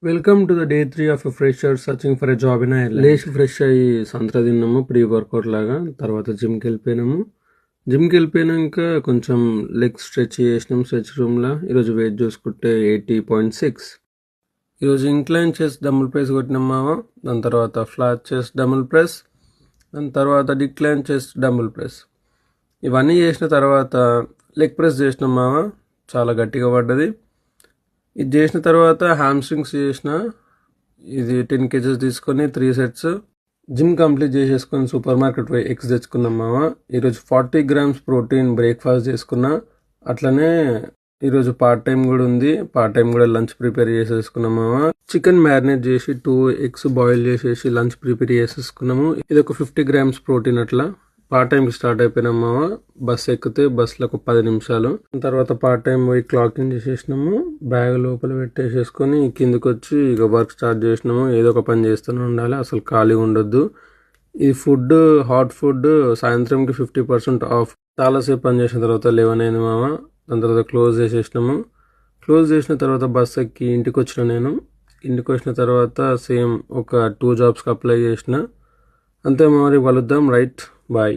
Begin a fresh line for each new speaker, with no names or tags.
Welcome to the day 3 of a fresher searching for a job in Ireland. లేచి fresh అయ్యి సంత్రా తిన్నాము pre workout లాగా. తర్వాత జిమ్కి వెళ్ళిపోయినాము. జిమ్కి వెళ్ళిపోయినాక కొంచెం లెగ్ స్ట్రెచ్ చేసినాం స్ట్రెచ్ రూమ్లో. ఈరోజు వెయిట్ చూసుకుంటే 80.6. ఈరోజు ఇంక్లైన్ చెస్ట్ డబుల్ ప్రెస్ కొట్టినాం మామ. దాని తర్వాత ఫ్లాట్ చెస్ట్ డబుల్ ప్రెస్, దాని తర్వాత డిక్లైన్ చెస్ట్ డబుల్ ప్రెస్. ఇవన్నీ చేసిన తర్వాత లెగ్ ప్రెస్ చేసినాం మామ. చాలా గట్టిగా పడ్డది. ఇది చేసిన తర్వాత హ్యామ్స్ట్రింగ్స్ చేసిన. ఇది 10 kgs తీసుకొని 3 sets. జిమ్ కంప్లీట్ చేసేసుకొని సూపర్ మార్కెట్ పోయి ఎగ్స్ తెచ్చుకున్నాం మామ. ఈరోజు 40 grams ప్రోటీన్ బ్రేక్ఫాస్ట్ చేసుకున్నా. అట్లనే ఈరోజు పార్ట్ టైం కూడా ఉంది. పార్ట్ టైం కూడా లంచ్ ప్రిపేర్ చేసేసుకున్నాం మామ. చికెన్ మ్యారినేట్ చేసి 2 eggs బాయిల్ చేసేసి లంచ్ ప్రిపేర్ చేసేసుకున్నాము. ఇది ఒక 50 grams ప్రోటీన్. అట్లా పార్ట్ టైంకి స్టార్ట్ అయిపోయినాం మామ. బస్ ఎక్కితే బస్లో ఒక 10 నిమిషాలు. తర్వాత పార్ట్ టైం పోయి క్లాకింగ్ చేసేసినాము. బ్యాగ్ లోపల పెట్టేసేసుకొని కిందకి వచ్చి ఇక వర్క్ స్టార్ట్ చేసినాము. ఏదో ఒక పని చేస్తూనే ఉండాలి, అసలు ఖాళీగా ఉండొద్దు. ఈ ఫుడ్ హాట్ ఫుడ్ సాయంత్రంకి 50% ఆఫ్. చాలాసేపు పని చేసిన తర్వాత 11 అయింది మామ. దాని తర్వాత క్లోజ్ చేసేసినాము. క్లోజ్ చేసిన తర్వాత బస్ ఎక్కి ఇంటికి వచ్చిన నేను. ఇంటికి వచ్చిన తర్వాత సేమ్ ఒక 2 jobsకి అప్లై చేసిన. అంతే మరి, కలుద్దాం. Right, bye.